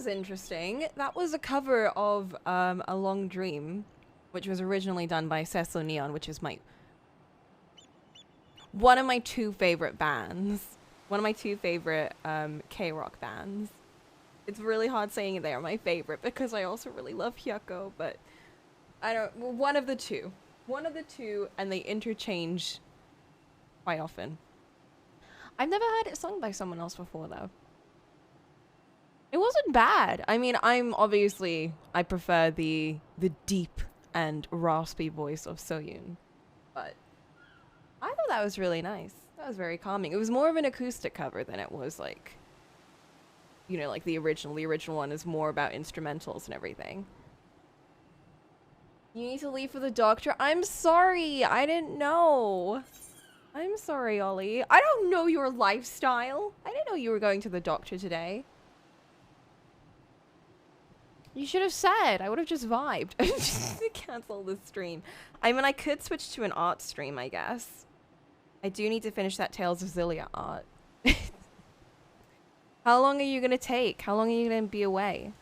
was interesting. That was a cover of A Long Dream, which was originally done by Cecil Neon, which is one of my two favorite bands. One of my two favorite K-rock bands. It's really hard saying they are my favorite because I also really love Hyukoh, but one of the two. One of the two, and they interchange quite often. I've never heard it sung by someone else before, though. It wasn't bad. I mean, I prefer the deep and raspy voice of Soyun, but I thought that was really nice. That was very calming. It was more of an acoustic cover than it was like, you know, like the original. The original one is more about instrumentals and everything. You need to leave for the doctor. I'm sorry. I didn't know. I'm sorry, Ollie. I don't know your lifestyle. I didn't know you were going to the doctor today. You should have said. I would have just vibed. Cancel this stream. I mean, I could switch to an art stream, I guess. I do need to finish that Tales of Zillia art. How long are you going to take? How long are you going to be away?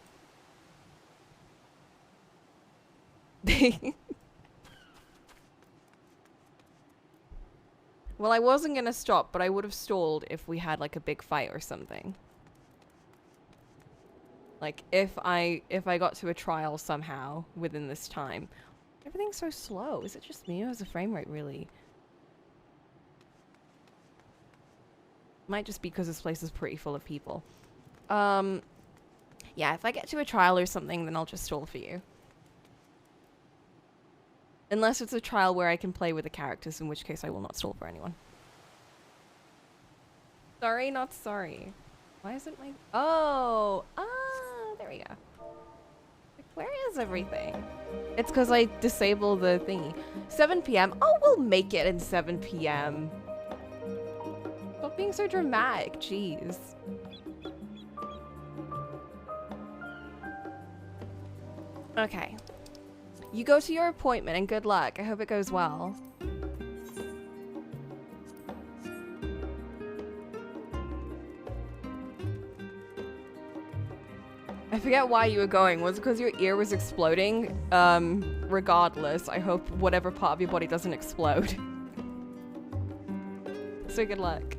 Well, I wasn't going to stop, but I would have stalled if we had like a big fight or something. Like if I got to a trial somehow within this time. Everything's so slow. Is it just me or is the frame rate really? Might just be because this place is pretty full of people. Yeah, if I get to a trial or something, then I'll just stall for you. Unless it's a trial where I can play with the characters, in which case I will not stall for anyone. Sorry, not sorry. Why isn't my... Oh! Ah, there we go. Like, where is everything? It's because I disabled the thingy. 7 p.m. Oh, we'll make it in 7 p.m. Stop being so dramatic, jeez. Okay. You go to your appointment and good luck. I hope it goes well. I forget why you were going. Was it because your ear was exploding? Regardless, I hope whatever part of your body doesn't explode. So good luck.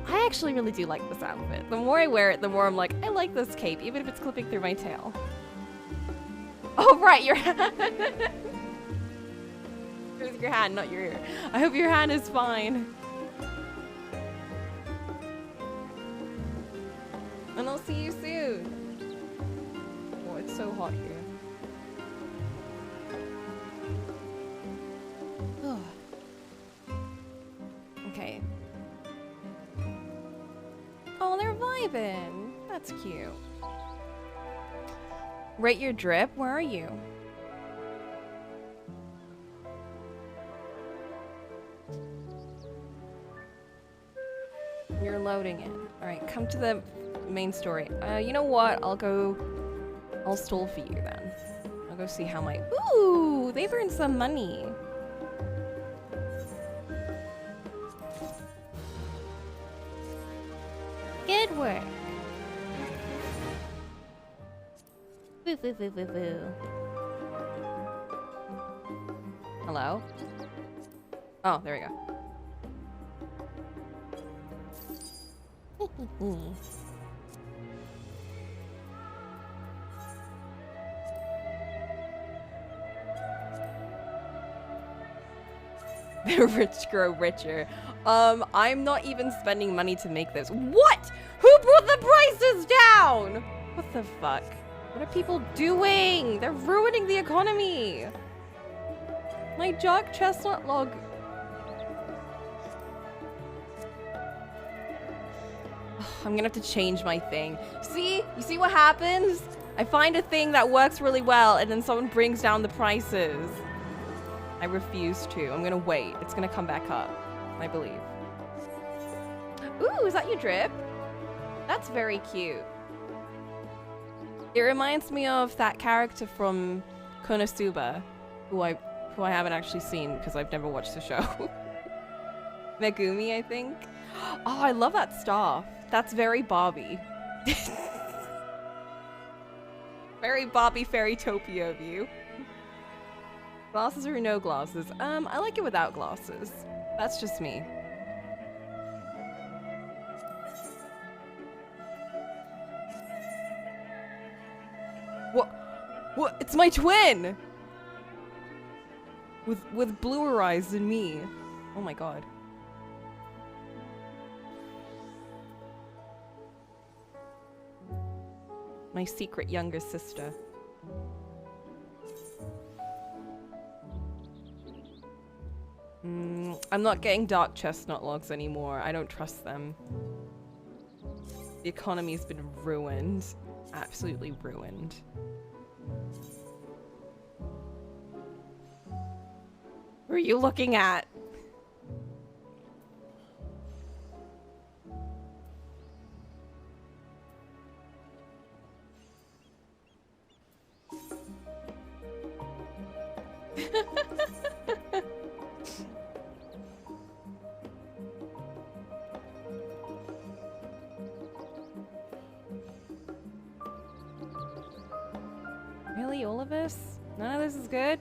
I actually really do like this outfit. The more I wear it, the more I'm like, I like this cape, even if it's clipping through my tail. Oh, right, your hand. It was your hand, not your ear. I hope your hand is fine. And I'll see you soon. Oh, it's so hot here. Okay. Oh, they're vibing. That's cute. Rate your drip. Where are you? You're loading it. Alright, come to the main story. You know what? I'll stall for you then. I'll go see how my... Ooh! They've earned some money. Good work. Boo, boo, boo, boo, boo. Hello? Oh, there we go. The rich grow richer. I'm not even spending money to make this. What? Who brought the prices down? What the fuck? What are people doing? They're ruining the economy. My dark chestnut log. I'm gonna have to change my thing. See? You see what happens? I find a thing that works really well and then someone brings down the prices. I refuse to. I'm gonna wait. It's gonna come back up, I believe. Ooh, is that your drip? That's very cute. It reminds me of that character from Konosuba, who I haven't actually seen because I've never watched the show. Megumi, I think. Oh, I love that staff. That's very Barbie. Very Bobby Fairytopia of you. Glasses or no glasses? I like it without glasses. That's just me. What? It's my twin! With bluer eyes than me. Oh my god. My secret younger sister. I'm not getting dark chestnut logs anymore. I don't trust them. The economy's been ruined. Absolutely ruined. What are you looking at? Really? All of this? None of this is good?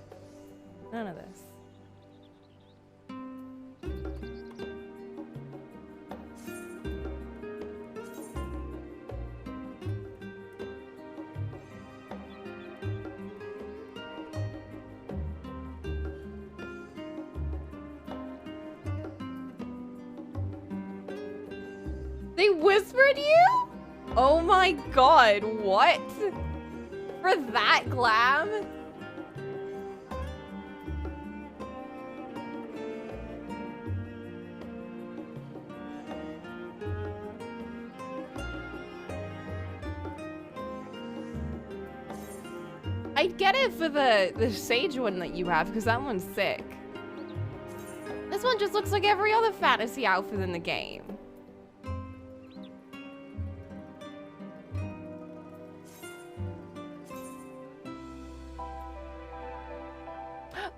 None of this. They whispered you? Oh my god, what? For that glam? I'd get it for the sage one that you have, because that one's sick. This one just looks like every other fantasy outfit in the game.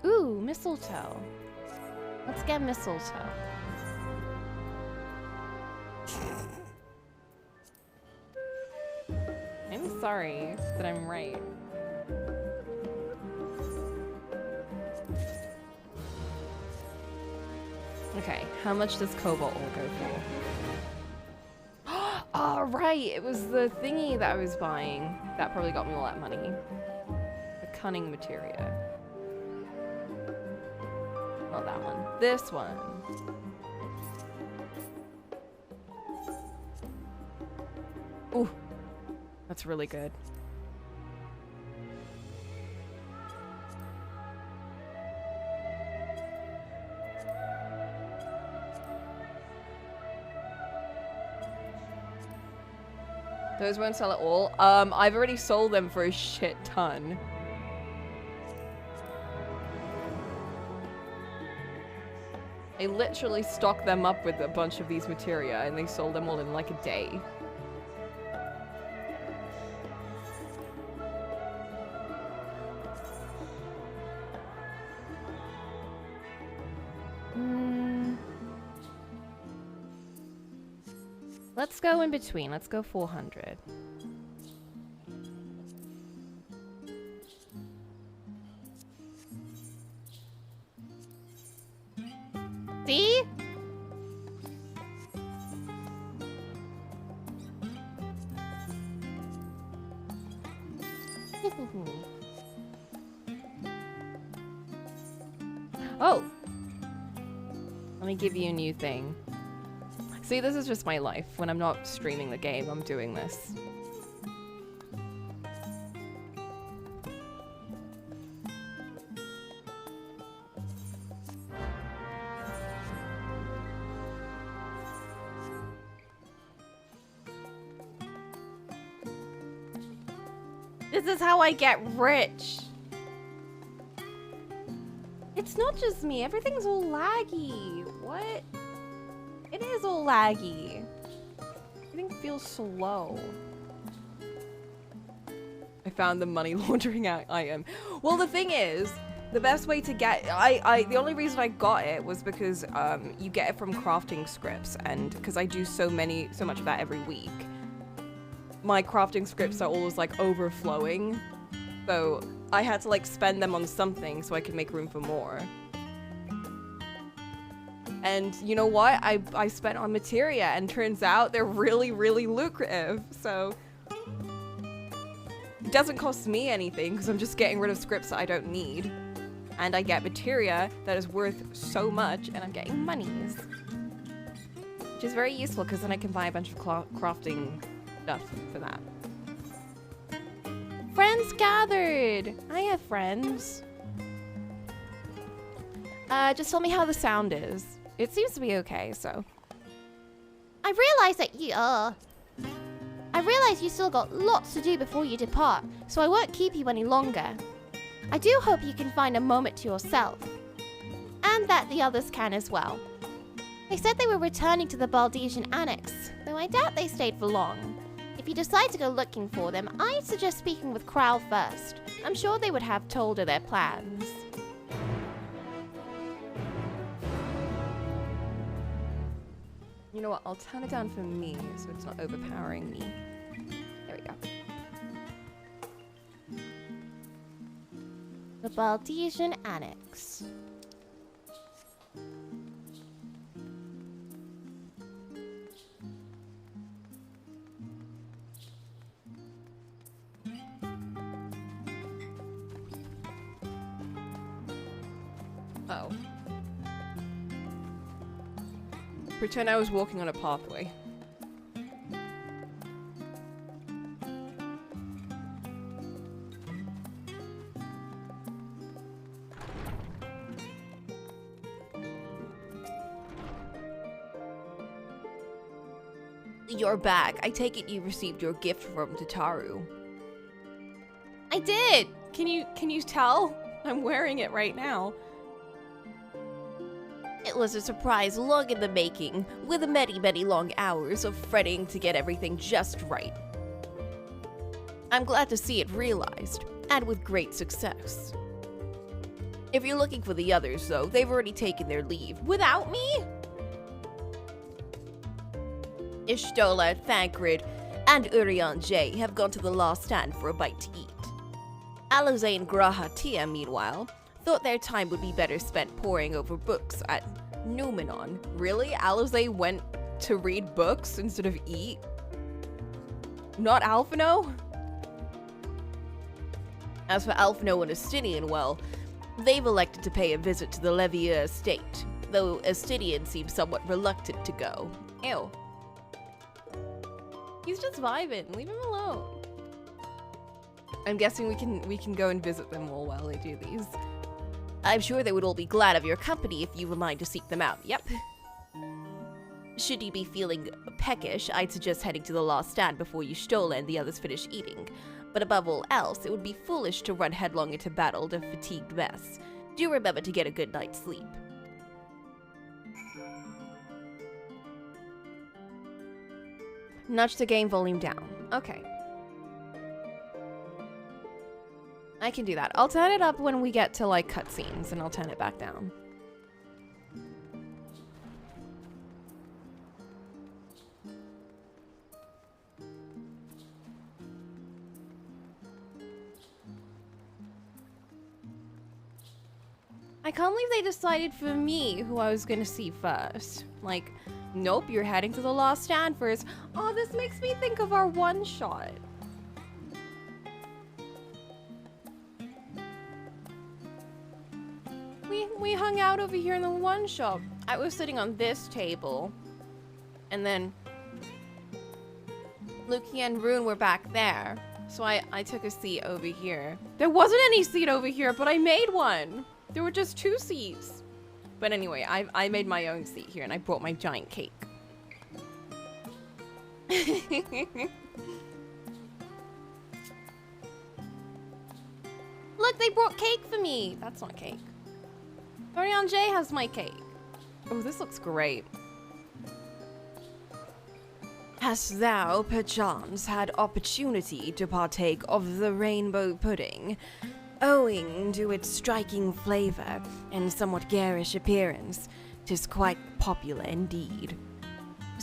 Ooh, mistletoe. Let's get mistletoe. I'm sorry that I'm right. Okay, how much does cobalt all go for? Oh, right, it was the thingy that I was buying. That probably got me all that money. The cunning materia. Not that one. This one. Ooh, that's really good. Those won't sell at all. I've already sold them for a shit ton. I literally stocked them up with a bunch of these materia and they sold them all in like a day. Let's go in between. Let's go 400. See? Oh! Let me give you a new thing. See, this is just my life. When I'm not streaming the game, I'm doing this. This is how I get rich. It's not just me. Everything's all laggy. What? It is all laggy. Everything feels slow. I found the money laundering item. Well, the thing is, the best way to get... the only reason I got it was because you get it from crafting scripts, and because I do so much of that every week. my crafting scripts are always like overflowing. So I had to like spend them on something so I could make room for more. And you know what? I spent on materia, and turns out they're really, really lucrative. So it doesn't cost me anything because I'm just getting rid of scripts that I don't need. And I get materia that is worth so much, and I'm getting monies. Which is very useful because then I can buy a bunch of crafting stuff for that. Friends gathered! I have friends. Just tell me how the sound is. It seems to be okay, so. I realize you still got lots to do before you depart, so I won't keep you any longer. I do hope you can find a moment to yourself. And that the others can as well. They said they were returning to the Baldesian Annex, though I doubt they stayed for long. If you decide to go looking for them, I'd suggest speaking with Krau first. I'm sure they would have told her their plans. You know what? I'll turn it down for me so it's not overpowering me. There we go. The Baldesian Annex. Oh. Pretend I was walking on a pathway. You're back. I take it you received your gift from Tataru. I did! Can you tell? I'm wearing it right now. It was a surprise long in the making, with many, many long hours of fretting to get everything just right. I'm glad to see it realized, and with great success. If you're looking for the others, though, they've already taken their leave. Without me? Ishtola, Thancred, and Urian J have gone to the last stand for a bite to eat. Alizé and Graha Tia, meanwhile, thought their time would be better spent poring over books at Numenon. Really? Alizé went to read books instead of eat? Not Alphino? As for Alphino and Estinian, well, they've elected to pay a visit to the Levier estate, though Estinian seems somewhat reluctant to go. Ew. He's just vibing. Leave him alone. I'm guessing we can go and visit them all while they do these. I'm sure they would all be glad of your company if you were mine to seek them out. Yep. Should you be feeling peckish, I'd suggest heading to the last stand before you Stola and the others finish eating. But above all else, it would be foolish to run headlong into battle to fatigued mess. Do remember to get a good night's sleep. Nudge the game volume down. Okay. I can do that. I'll turn it up when we get to, like, cutscenes, and I'll turn it back down. I can't believe they decided for me who I was gonna see first. Like, nope, you're heading to the last stand first. Oh, this makes me think of our one-shot. We hung out over here in the one-shot. I was sitting on this table. And then Luki and Rune were back there. So I took a seat over here. There wasn't any seat over here, but I made one. There were just 2 seats. But anyway, I made my own seat here and I brought my giant cake. Look, they brought cake for me. That's not cake. Dorian J has my cake. Oh, this looks great. Hast thou, perchance, had opportunity to partake of the rainbow pudding? Owing to its striking flavor and somewhat garish appearance, 'tis quite popular indeed.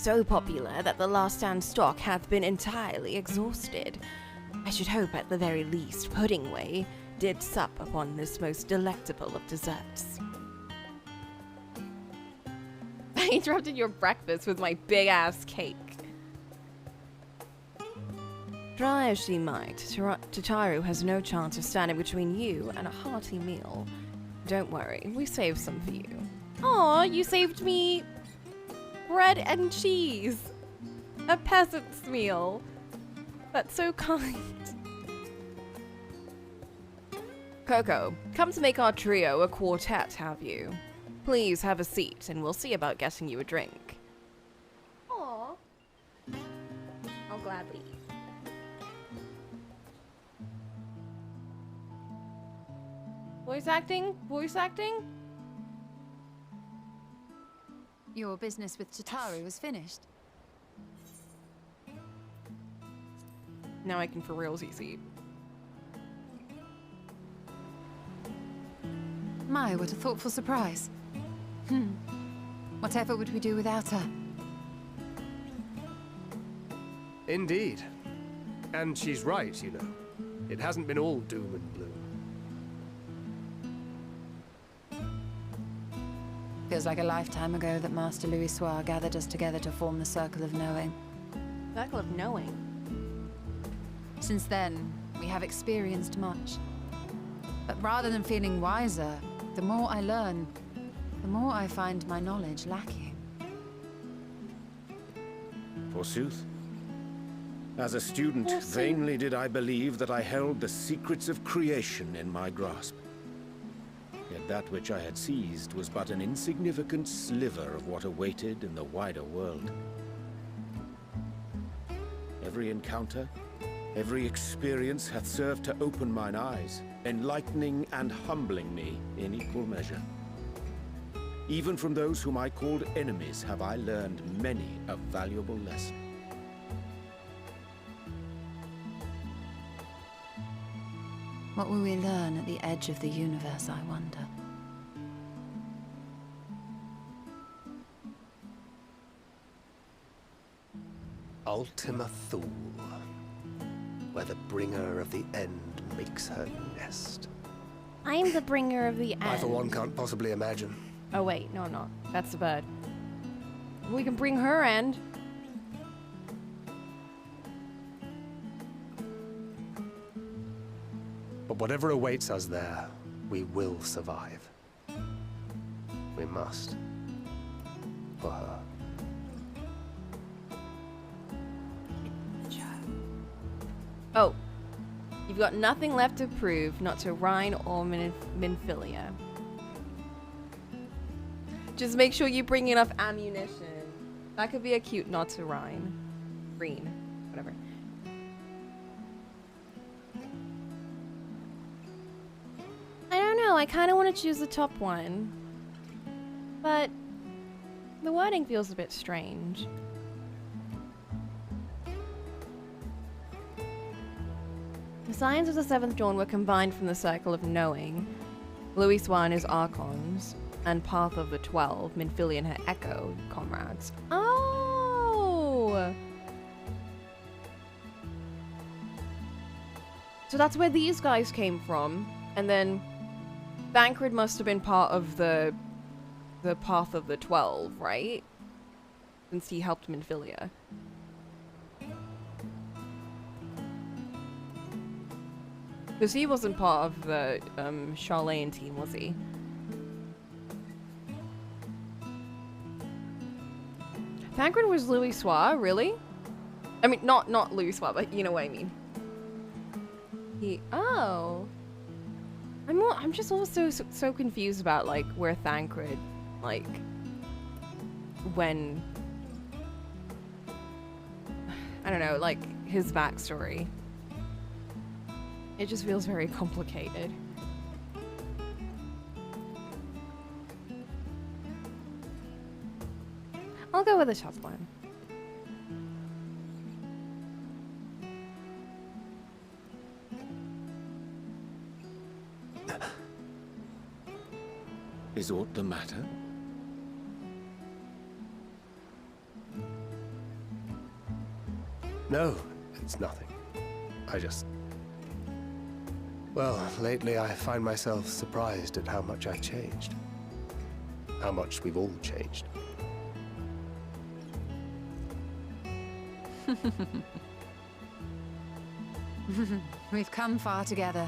so popular that the last stand stock hath been entirely exhausted. I should hope at the very least Puddingway did sup upon this most delectable of desserts. I interrupted your breakfast with my big-ass cake. Try as she might, Tataru has no chance of standing between you and a hearty meal. Don't worry, we saved some for you. Aw, you saved me bread and cheese. A peasant's meal. That's so kind. Coco, come to make our trio a quartet, have you? Please have a seat, and we'll see about getting you a drink. Aw. I'll gladly. Voice acting? Voice acting? Your business with Tataru is finished. Now I can for realsies eat. My, what a thoughtful surprise. Whatever would we do without her? Indeed. And she's right, you know. It hasn't been all doom and gloom. Feels like a lifetime ago that Master Louis Soir gathered us together to form the Circle of Knowing. Circle of Knowing? Since then, we have experienced much. But rather than feeling wiser, the more I learn, the more I find my knowledge lacking. Forsooth. As a student, vainly did I believe that I held the secrets of creation in my grasp. Yet that which I had seized was but an insignificant sliver of what awaited in the wider world. Every encounter, every experience hath served to open mine eyes, enlightening and humbling me in equal measure. Even from those whom I called enemies have I learned many a valuable lesson. What will we learn at the edge of the universe, I wonder? Ultima Thule, where the bringer of the end makes her nest. I am the bringer of the end. I, for one, can't possibly imagine. Oh wait, no, I'm not. That's the bird. We can bring her end. But whatever awaits us there, we will survive. We must. For her. Oh. You've got nothing left to prove, not to Rhine or Minfilia. Just make sure you bring enough ammunition. That could be a cute nod to Rhine. Green. Whatever. I don't know, I kind of want to choose the top one. But the wording feels a bit strange. The Scions of the Seventh Dawn were combined from the Circle of Knowing, Louis Soir and his Archons, and Path of the 12, Minfilia and her Echo comrades. Oh! So that's where these guys came from, and then Thancred must have been part of the Path of the 12, right? Since he helped Minfilia. Because he wasn't part of the Charlene team, was he? Thancred was Louis Soir, really? I mean, not Louis Soir, but you know what I mean. Oh. I'm just also so confused about, like, where Thancred, like, when... I don't know, like, his backstory. It just feels very complicated. I'll go with the top one. Is aught the matter? No, it's nothing. I just... Well, lately I find myself surprised at how much I've changed. How much we've all changed. We've come far together,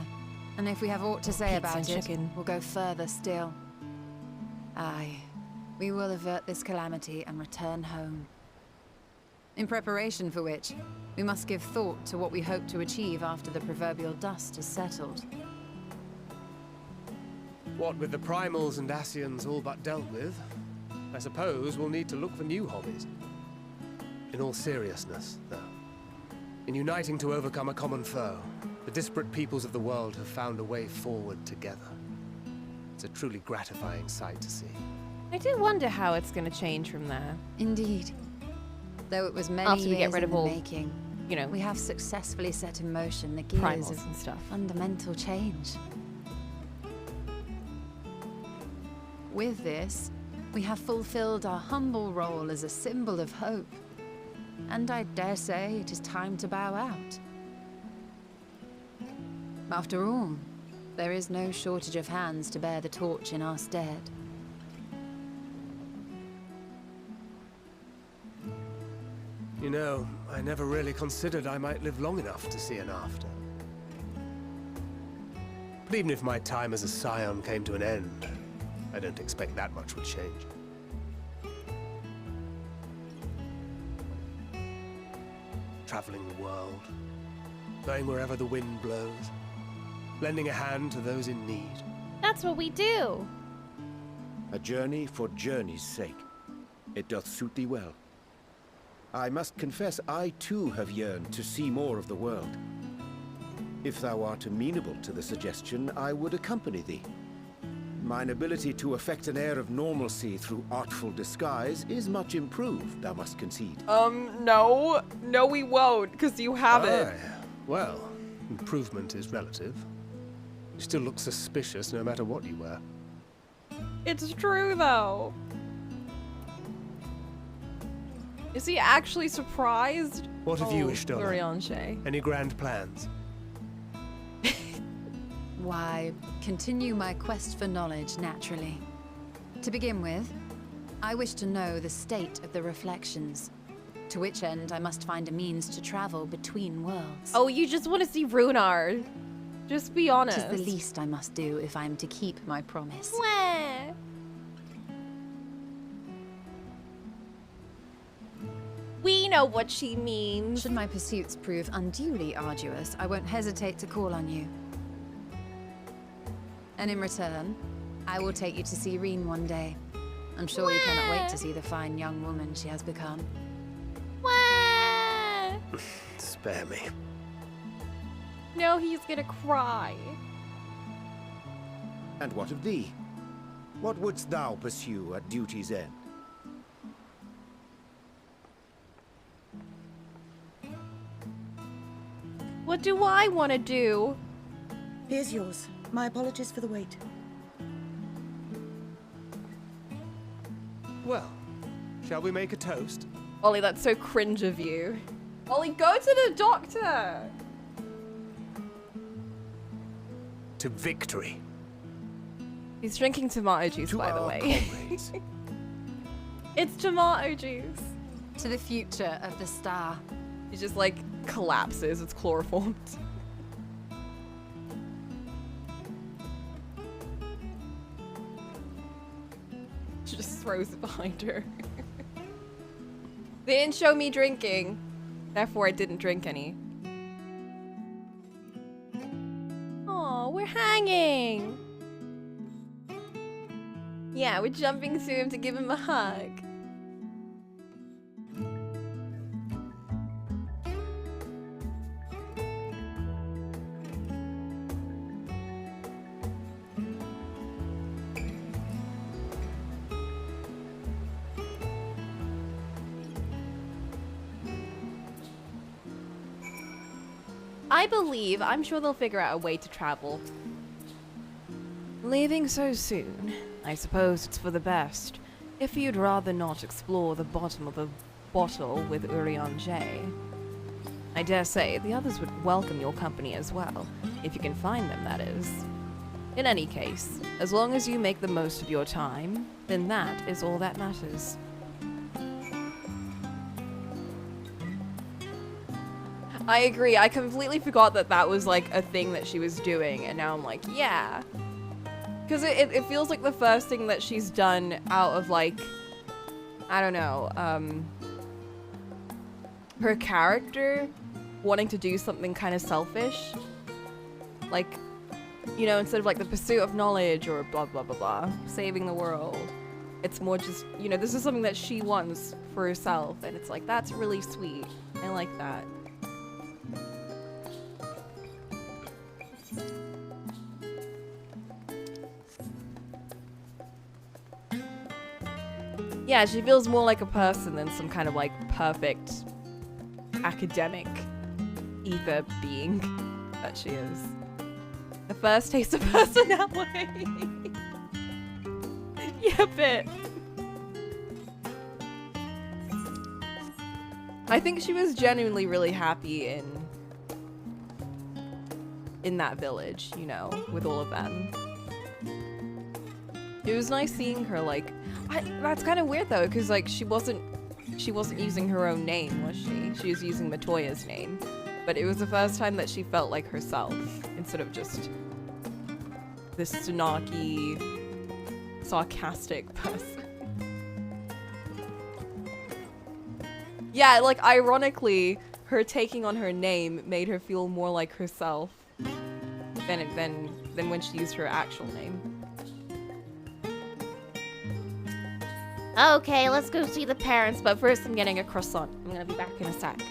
and if we have aught to say about it, we'll go further still. Aye, we will avert this calamity and return home. In preparation for which, we must give thought to what we hope to achieve after the proverbial dust has settled. What with the primals and Ascians all but dealt with, I suppose we'll need to look for new hobbies. In all seriousness, though, in uniting to overcome a common foe, the disparate peoples of the world have found a way forward together. It's a truly gratifying sight to see. I do wonder how it's going to change from there. Indeed. Though it was many After we years get rid in of the all, making, you know, we have successfully set in motion the gears primals of and stuff. fundamental change. With this, we have fulfilled our humble role as a symbol of hope. And I dare say it is time to bow out. After all, there is no shortage of hands to bear the torch in our stead. You know, I never really considered I might live long enough to see an after. But even if my time as a scion came to an end, I don't expect that much would change. Traveling the world, going wherever the wind blows, lending a hand to those in need. That's what we do. A journey for journey's sake. It doth suit thee well. I must confess I too have yearned to see more of the world. If thou art amenable to the suggestion, I would accompany thee. Mine ability to affect an air of normalcy through artful disguise is much improved, thou must concede. No. No, we won't, because you have it. Aye. Well, improvement is relative. You still look suspicious no matter what you wear. It's true, though. Is he actually surprised? What have you wished on? Urianger. Any grand plans? Why, continue my quest for knowledge, naturally. To begin with, I wish to know the state of the reflections, to which end I must find a means to travel between worlds. Oh, you just want to see Runar. Just be honest. It is the least I must do if I am to keep my promise. Where? We know what she means. Should my pursuits prove unduly arduous, I won't hesitate to call on you. And in return, I will take you to see Reen one day. I'm sure you cannot wait to see the fine young woman she has become. Where? Spare me. No, he's gonna cry. And what of thee? What wouldst thou pursue at duty's end? What do I want to do? Here's yours. My apologies for the wait. Well, shall we make a toast? Ollie, that's so cringe of you. Ollie, go to the doctor. To victory. He's drinking tomato juice, To by the our way. comrades. It's tomato juice. To the future of the star. He just like collapses. It's chloroformed. She just throws it behind her. They didn't show me drinking. Therefore, I didn't drink any. Oh, we're hanging. Yeah, we're jumping to him to give him a hug. I believe, I'm sure they'll figure out a way to travel. Leaving so soon, I suppose it's for the best. If you'd rather not explore the bottom of the bottle with Urianger. I dare say the others would welcome your company as well, if you can find them, that is. In any case, as long as you make the most of your time, then that is all that matters. I agree. I completely forgot that that was like a thing that she was doing, and now I'm like, yeah. Because it feels like the first thing that she's done out of like, I don't know, her character wanting to do something kind of selfish. Like, you know, instead of like the pursuit of knowledge or blah blah blah blah, saving the world. It's more just, you know, this is something that she wants for herself, and it's like, that's really sweet. I like that. Yeah, she feels more like a person than some kind of like perfect academic ether being that she is. The first taste of personality. Yeah, bit. I think she was genuinely really happy in that village, you know, with all of them. It was nice seeing her like, that's kind of weird though, because like she wasn't using her own name, was she? She was using Matoya's name. But it was the first time that she felt like herself, instead of just this snarky, sarcastic person. Yeah, like ironically, her taking on her name made her feel more like herself than when she used her actual name. Okay, let's go see the parents, but first I'm getting a croissant. I'm gonna be back in a sec.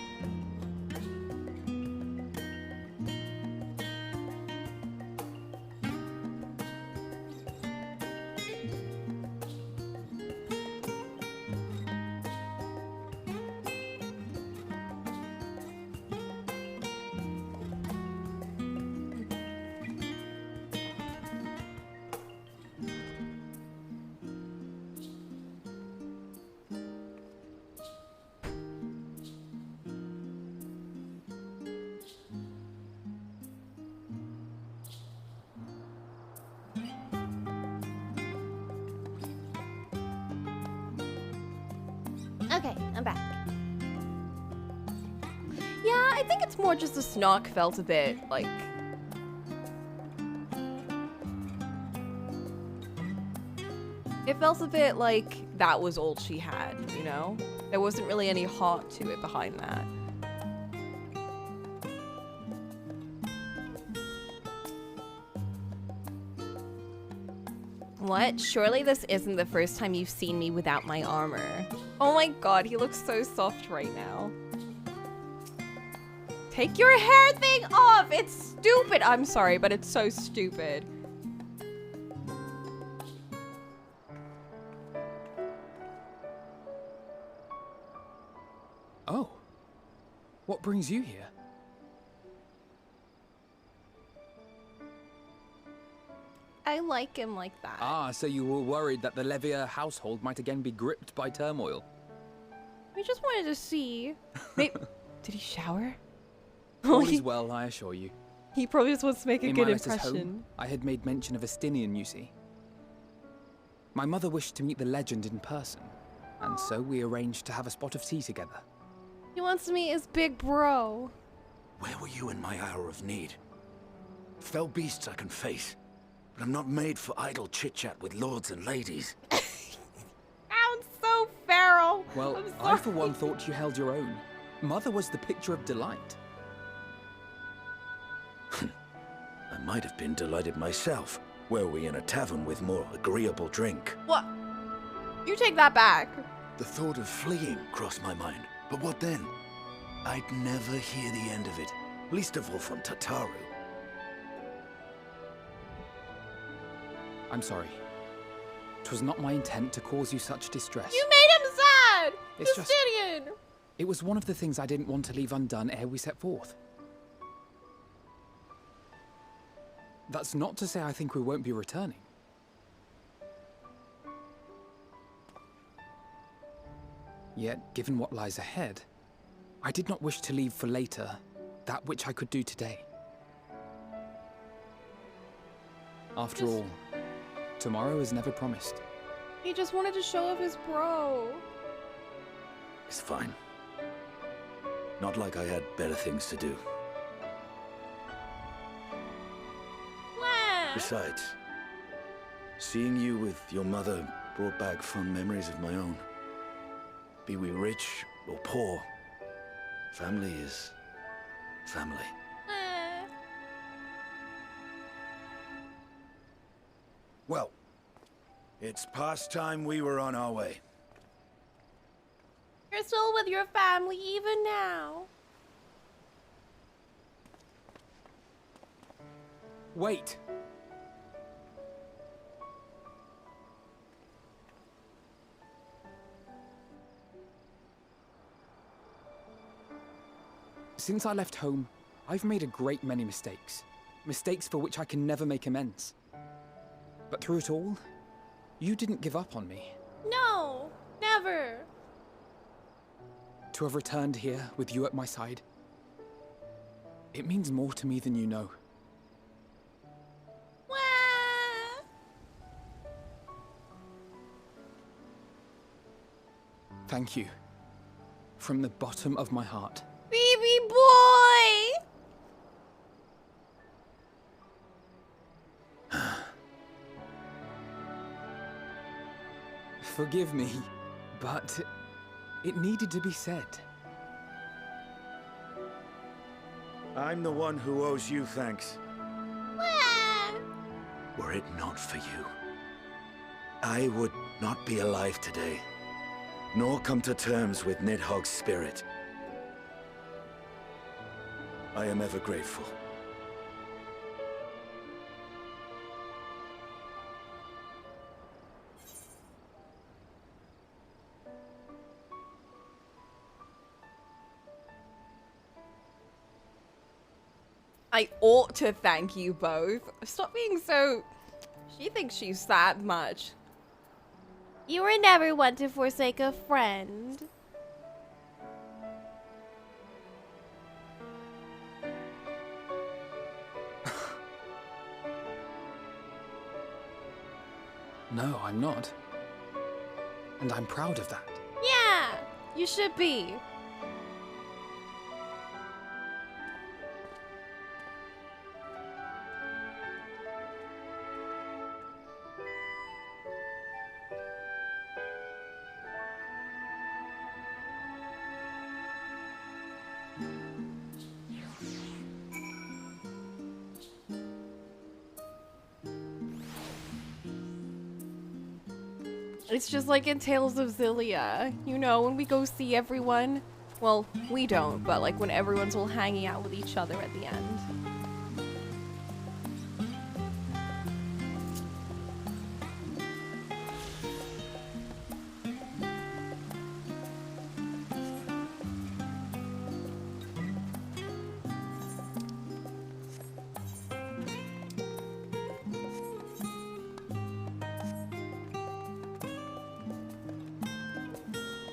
Okay, I'm back. Yeah, I think it's more just the snark felt a bit like... It felt a bit like that was all she had, you know? There wasn't really any heart to it behind that. What? Surely this isn't the first time you've seen me without my armor. Oh my god, he looks so soft right now. Take your hair thing off! It's stupid! I'm sorry, but it's so stupid. Oh. What brings you here? I like him like that. Ah, so you were worried that the Levier household might again be gripped by turmoil. We just wanted to see. Maybe, did he shower? All is well, I assure you. He probably just wants to make a In good my letters impression. home, I had made mention of Estinian, you see. My mother wished to meet the legend in person, and so we arranged to have a spot of tea together. He wants to meet his big bro. Where were you in my hour of need? Fell beasts I can face, but I'm not made for idle chit-chat with lords and ladies. Sounds so feral. Well, I for one thought you held your own. Mother was the picture of delight. I might have been delighted myself, were we in a tavern with more agreeable drink. What? You take that back. The thought of fleeing crossed my mind, but what then? I'd never hear the end of it, least of all from Tataru. I'm sorry. 'Twas not my intent to cause you such distress. You made him sad. It's just- Justinian. It was one of the things I didn't want to leave undone ere we set forth. That's not to say I think we won't be returning. Yet, given what lies ahead, I did not wish to leave for later that which I could do today. After all, tomorrow is never promised. He just wanted to show off his bro. It's fine. Not like I had better things to do. Wow. Besides, seeing you with your mother brought back fond memories of my own. Be we rich or poor, family is family. Well, it's past time we were on our way. You're still with your family even now. Wait! Since I left home, I've made a great many mistakes. Mistakes for which I can never make amends. But through it all, you didn't give up on me. No, never. To have returned here with you at my side, it means more to me than you know. Thank you. From the bottom of my heart. Baby boy! Forgive me, but it needed to be said. I'm the one who owes you thanks. Were it not for you, I would not be alive today, nor come to terms with Nidhogg's spirit. I am ever grateful. I ought to thank you both. Stop being so... She thinks she's that much. You were never one to forsake a friend. No, I'm not. And I'm proud of that. Yeah, you should be. It's just like in Tales of Xillia. You know, when we go see everyone. Well, we don't, but like when everyone's all hanging out with each other at the end.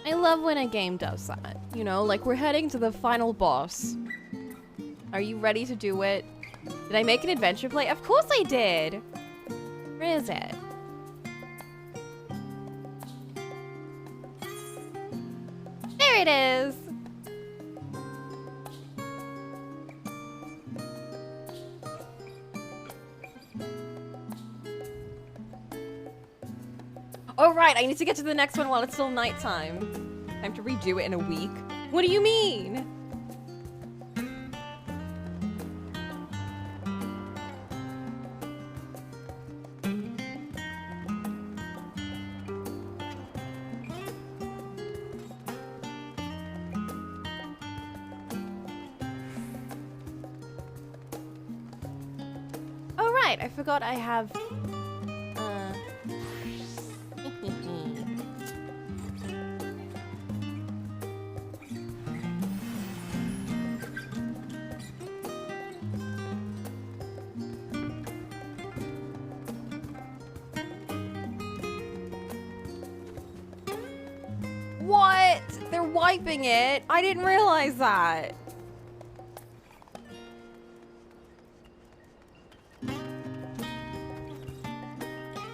I love when a game does that. You know, like we're heading to the final boss. Are you ready to do it? Did I make an adventure play? Of course I did! Where is it? There it is! Oh right, I need to get to the next one while it's still nighttime. Time to redo it in a week. What do you mean? Oh right, I forgot I have wiping it. I didn't realize that.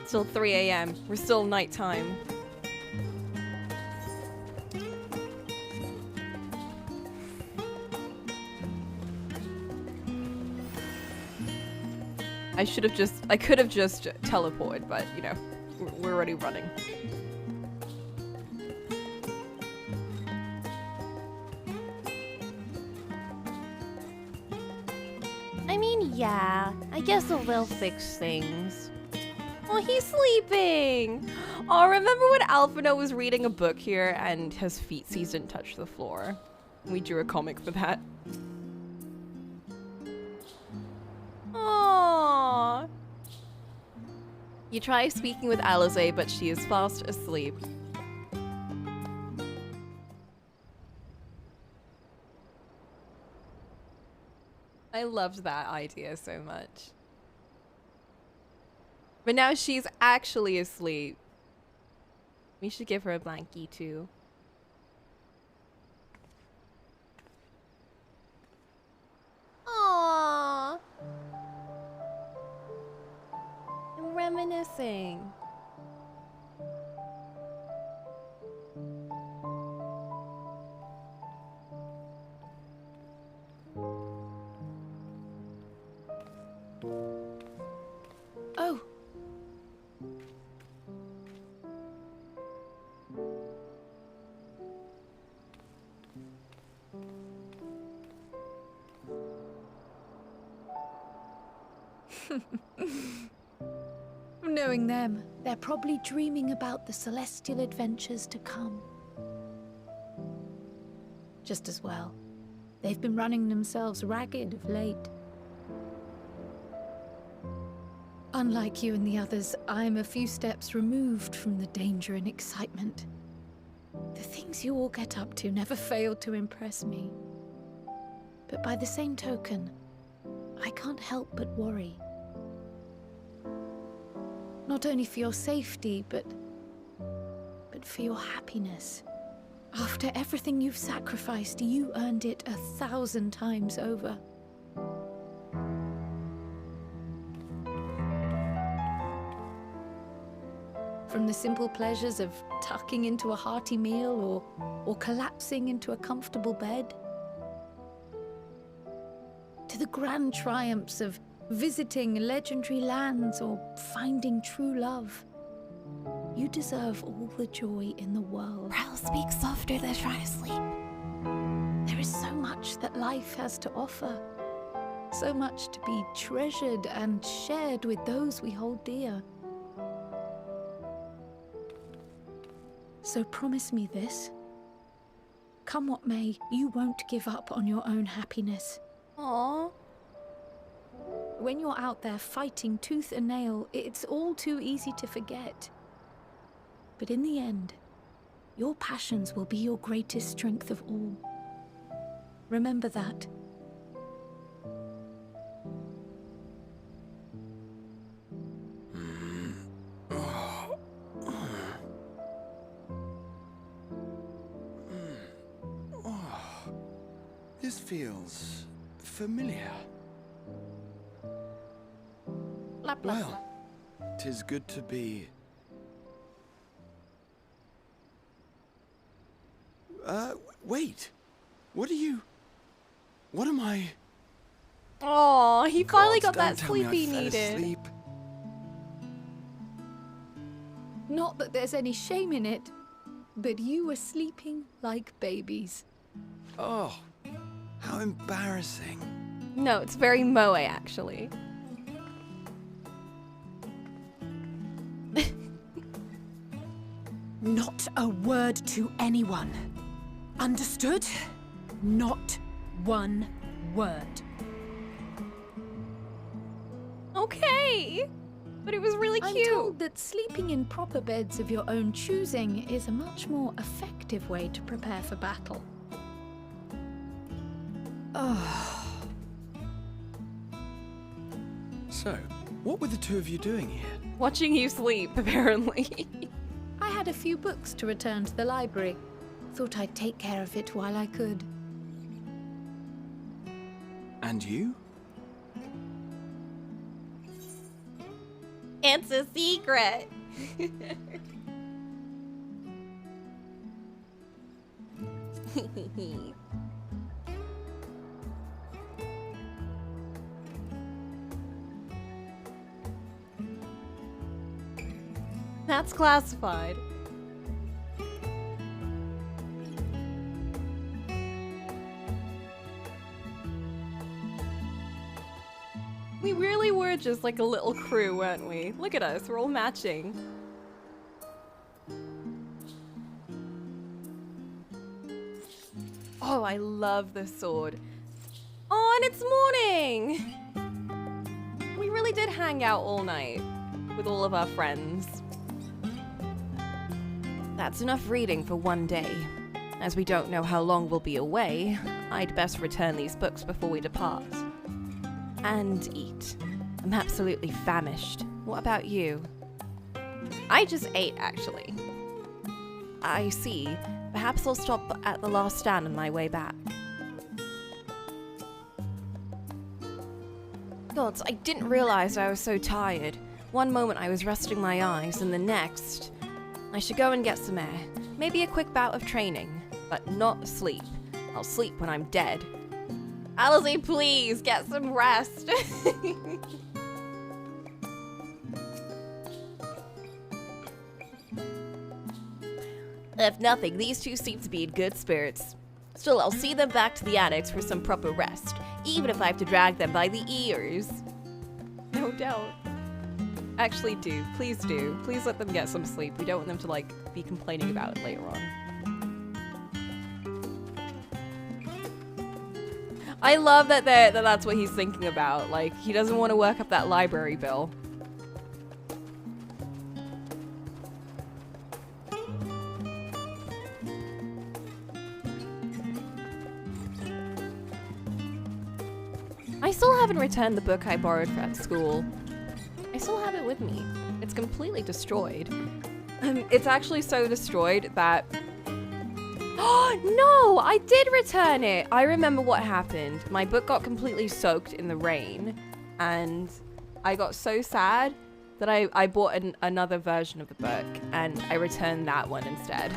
Still 3 a.m. We're still nighttime. I could have just teleported, but you know, we're already running. I mean, yeah, I guess they'll fix things. Oh, he's sleeping! Oh, remember when Alphino was reading a book here and his feet didn't touch the floor? We drew a comic for that. Aww. You try speaking with Alize, but she is fast asleep. I loved that idea so much. But now she's actually asleep. We should give her a blankie too. Aww. I'm reminiscing. Oh. Knowing them, they're probably dreaming about the celestial adventures to come. Just as well. They've been running themselves ragged of late. Unlike you and the others, I'm a few steps removed from the danger and excitement. The things you all get up to never fail to impress me. But by the same token, I can't help but worry. Not only for your safety, but for your happiness. After everything you've sacrificed, you earned it 1,000 times over. From the simple pleasures of tucking into a hearty meal or collapsing into a comfortable bed, to the grand triumphs of visiting legendary lands or finding true love. You deserve all the joy in the world. Prowl, speak softer, they're trying to sleep. There is so much that life has to offer. So much to be treasured and shared with those we hold dear. So promise me this. Come what may, you won't give up on your own happiness. Aww. When you're out there fighting tooth and nail, it's all too easy to forget. But in the end, your passions will be your greatest strength of all. Remember that. This feels familiar. Blah, blah, Well, 'tis good to be... wait. What am I... Oh, he finally got Gods, that don't tell me sleep he I fell needed. asleep. Not that there's any shame in it, but you were sleeping like babies. Oh, how embarrassing. No, it's very moe actually. Not a word to anyone. Understood? Not one word. Okay, but it was really I'm cute. told that sleeping in proper beds of your own choosing is a much more effective way to prepare for battle. So, what were the two of you doing here? Watching you sleep, apparently. I had a few books to return to the library. Thought I'd take care of it while I could. And you? It's a secret. That's classified. We really were just like a little crew, weren't we? Look at us, we're all matching. Oh, I love this sword. Oh, and it's morning! We really did hang out all night with all of our friends. That's enough reading for one day. As we don't know how long we'll be away, I'd best return these books before we depart. And eat. I'm absolutely famished. What about you? I just ate, actually. I see. Perhaps I'll stop at the last stand on my way back. Gods, I didn't realize I was so tired. One moment I was resting my eyes, and the next... I should go and get some air. Maybe a quick bout of training, but not sleep. I'll sleep when I'm dead. Alice, please, get some rest. If nothing, these two seem to be in good spirits. Still, I'll see them back to the annex for some proper rest, even if I have to drag them by the ears. No doubt. Actually, do. Please do. Please let them get some sleep. We don't want them to, like, be complaining about it later on. I love that that's what he's thinking about. Like, he doesn't want to work up that library bill. I still haven't returned the book I borrowed at school. I still have it with me. It's completely destroyed. It's actually so destroyed that... Oh, no! I did return it! I remember what happened. My book got completely soaked in the rain, and I got so sad that I bought another version of the book, and I returned that one instead.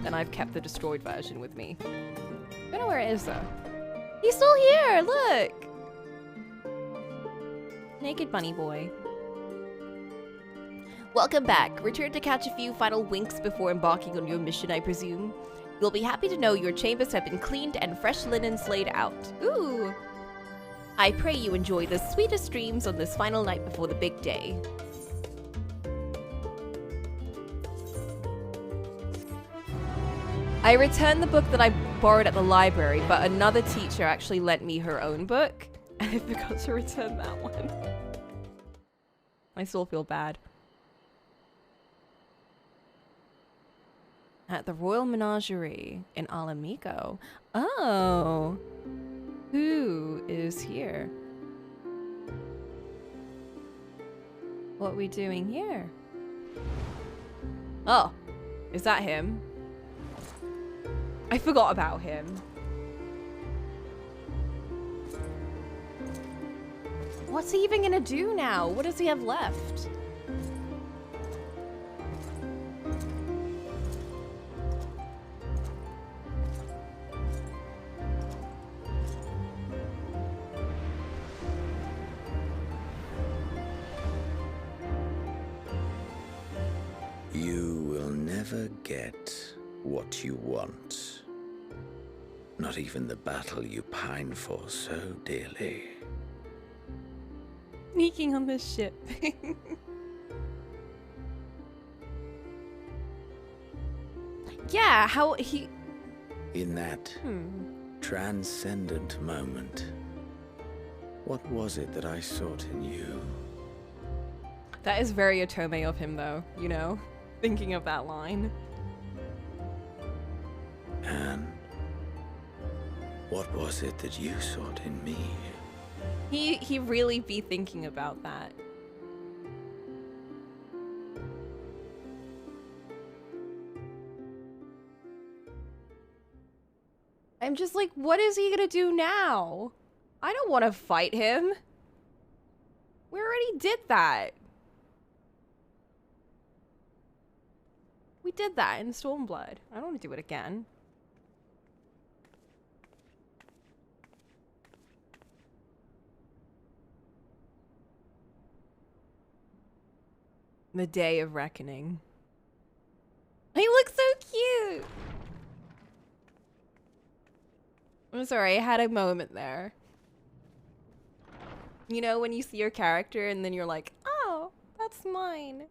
And I've kept the destroyed version with me. I don't know where it is, though. He's still here! Look! Naked bunny boy. Welcome back. Return to catch a few final winks before embarking on your mission, I presume. You'll be happy to know your chambers have been cleaned and fresh linens laid out. Ooh! I pray you enjoy the sweetest dreams on this final night before the big day. I returned the book that I borrowed at the library, but another teacher actually lent me her own book, and I forgot to return that one. I still feel bad. At the Royal Menagerie in Alamico. Oh. Who is here? What are we doing here? Oh. Is that him? I forgot about him. What's he even gonna do now? What does he have left? You will never get what you want. Not even the battle you pine for so dearly. Sneaking on this ship. Yeah, how he... In that transcendent moment, what was it that I sought in you? That is very Otome of him, though, you know? Thinking of that line. And what was it that you sought in me? He really be thinking about that. I'm just like, what is he gonna do now? I don't want to fight him. We already did that. We did that in Stormblood. I don't want to do it again. The Day of Reckoning. He looks so cute! I'm sorry, I had a moment there. You know, when you see your character and then you're like, oh, that's mine.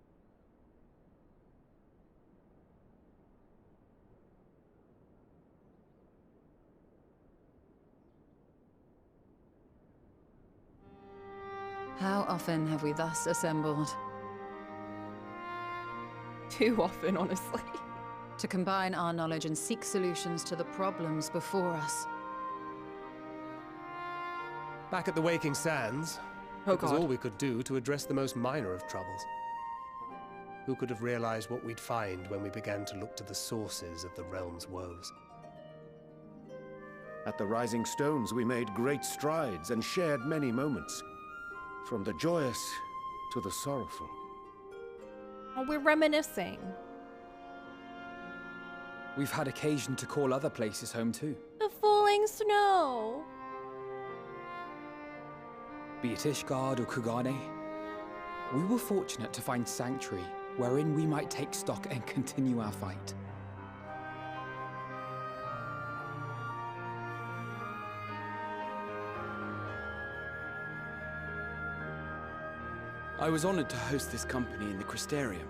How often have we thus assembled? Too often, honestly. To combine our knowledge and seek solutions to the problems before us. Back at the Waking Sands, Oh it was God. all we could do to address the most minor of troubles. Who could have realized what we'd find when we began to look to the sources of the realm's woes? At the Rising Stones, we made great strides and shared many moments. From the joyous to the sorrowful. Oh, we're reminiscing. We've had occasion to call other places home too. The falling snow. Be it Ishgard or Kugane, we were fortunate to find sanctuary wherein we might take stock and continue our fight. I was honored to host this company in the Crystarium,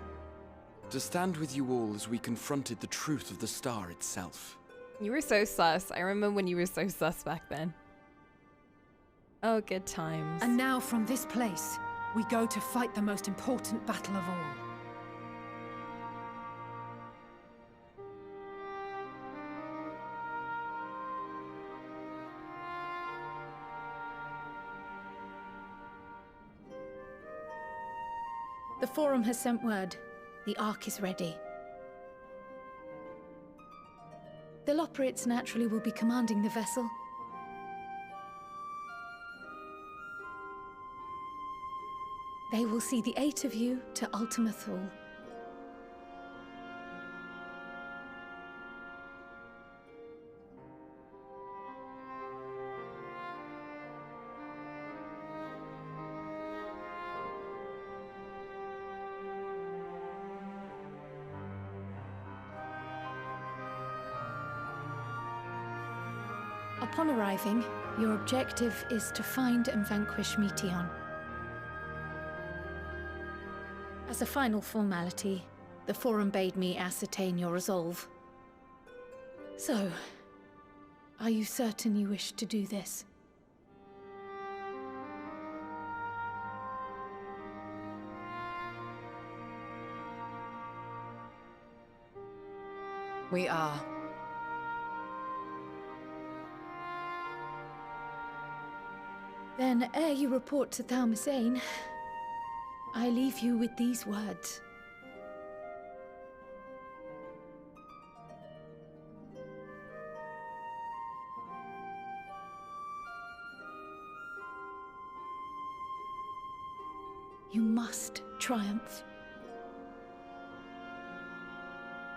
to stand with you all as we confronted the truth of the star itself. You were so sus. I remember when you were so sus back then. Oh, good times. And now from this place, we go to fight the most important battle of all. The Forum has sent word. The Ark is ready. The Loporrits naturally will be commanding the vessel. They will see the 8 of you to Ultima Thule. Upon arriving, your objective is to find and vanquish Meteon. As a final formality, the Forum bade me ascertain your resolve. So, are you certain you wish to do this? We are. Then, ere you report to Thalmasane, I leave you with these words. You must triumph.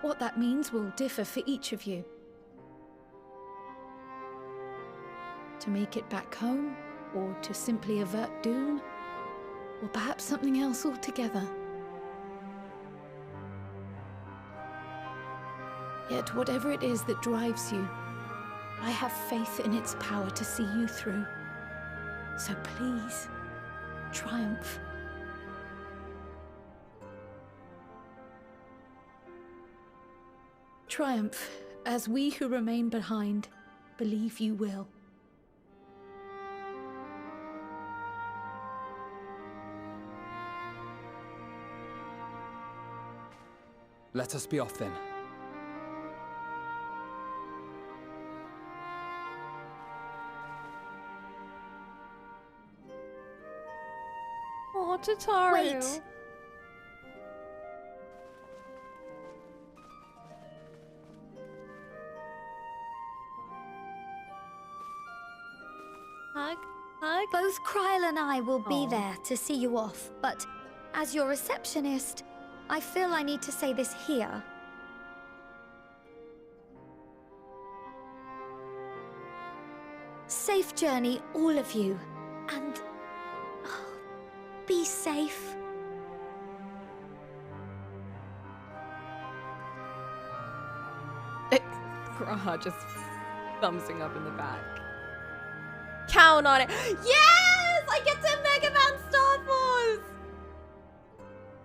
What that means will differ for each of you. To make it back home, or to simply avert doom, or perhaps something else altogether. Yet whatever it is that drives you, I have faith in its power to see you through. So please, triumph. Triumph, as we who remain behind believe you will. Let us be off then. Oh, Tataru. Wait. Hug? Hug? Both Kryle and I will be there to see you off, but as your receptionist, I feel I need to say this here. Safe journey, all of you, and be safe. Graha just thumbsing up in the back. Count on it. Yes! I get to Mega Man Star Force!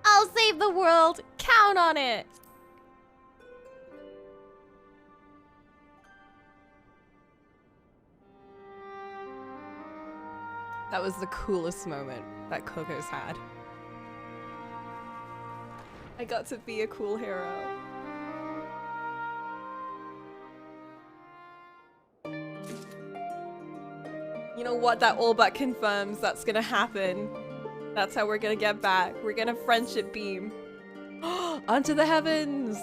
I'll save the world. Count on it. That was the coolest moment that Coco's had. I got to be a cool hero. You know what? That all but confirms that's gonna happen. That's how we're gonna get back. We're gonna friendship beam. Onto the heavens!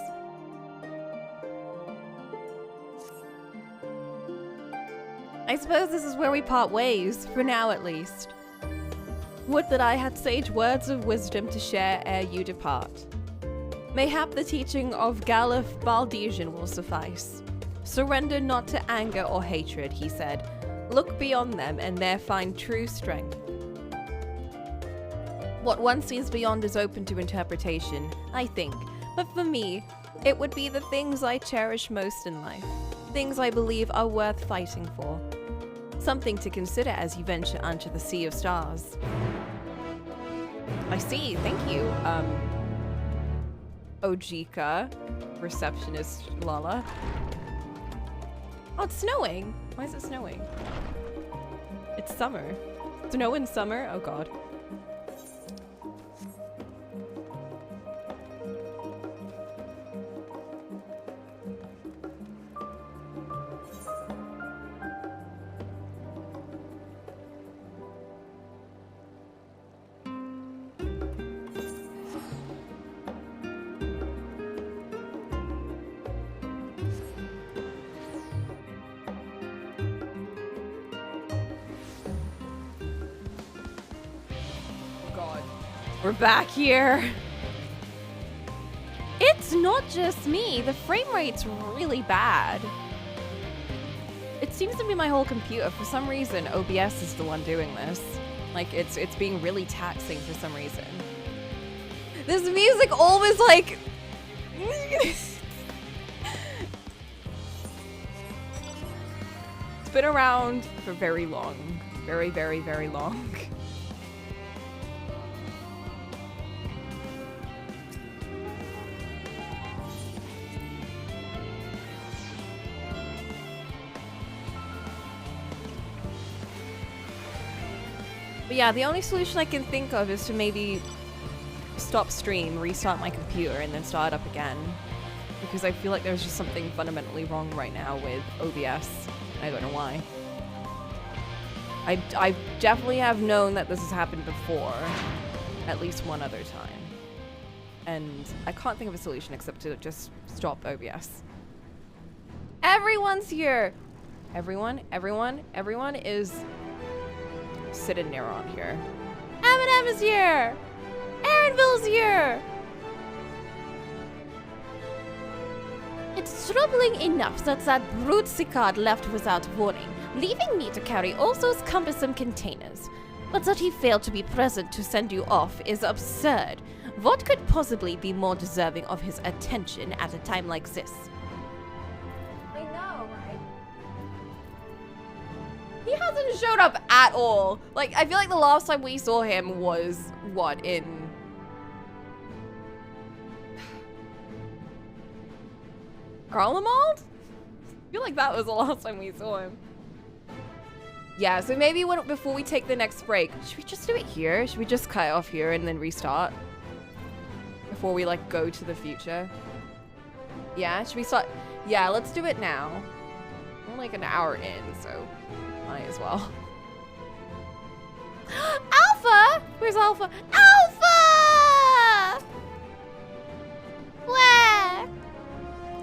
I suppose this is where we part ways, for now at least. Would that I had sage words of wisdom to share ere you depart. Mayhap the teaching of Galuf Baldesian will suffice. Surrender not to anger or hatred, he said. Look beyond them and there find true strength. What one sees beyond is open to interpretation, I think. But for me, it would be the things I cherish most in life. Things I believe are worth fighting for. Something to consider as you venture onto the sea of stars. I see, thank you, Ojika, receptionist Lala. Oh, it's snowing. Why is it snowing? It's summer. Snow in summer? Oh god. We're back here. It's not just me. The frame rate's really bad. It seems to be my whole computer. For some reason, OBS is the one doing this. Like, it's being really taxing for some reason. This music always like... It's been around for very long. Very, very, very long. But yeah, the only solution I can think of is to maybe stop stream, restart my computer, and then start up again. Because I feel like there's just something fundamentally wrong right now with OBS. I don't know why. I definitely have known that this has happened before. At least one other time. And I can't think of a solution except to just stop OBS. Everyone's here! Everyone is... sitting near on here. Eminem is here! Aaronville's here! It's troubling enough that brute Sicard left without warning, leaving me to carry all those cumbersome containers. But that he failed to be present to send you off is absurd. What could possibly be more deserving of his attention at a time like this? I know, right? He hasn't showed up at all. Like, I feel like the last time we saw him was, what, in... Cocolamoco? I feel like that was the last time we saw him. Yeah, so maybe before we take the next break, should we just do it here? Should we just cut off here and then restart? Before we, like, go to the future? Yeah, should we start? Yeah, let's do it now. We're like an hour in, so might as well. Alpha! Where's Alpha? Alpha! Where?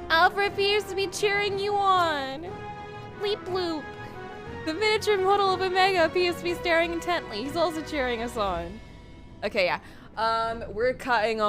Alpha appears to be cheering you on. Bleep bloop. The miniature model of Omega appears to be staring intently. He's also cheering us on. Okay, yeah. We're cutting off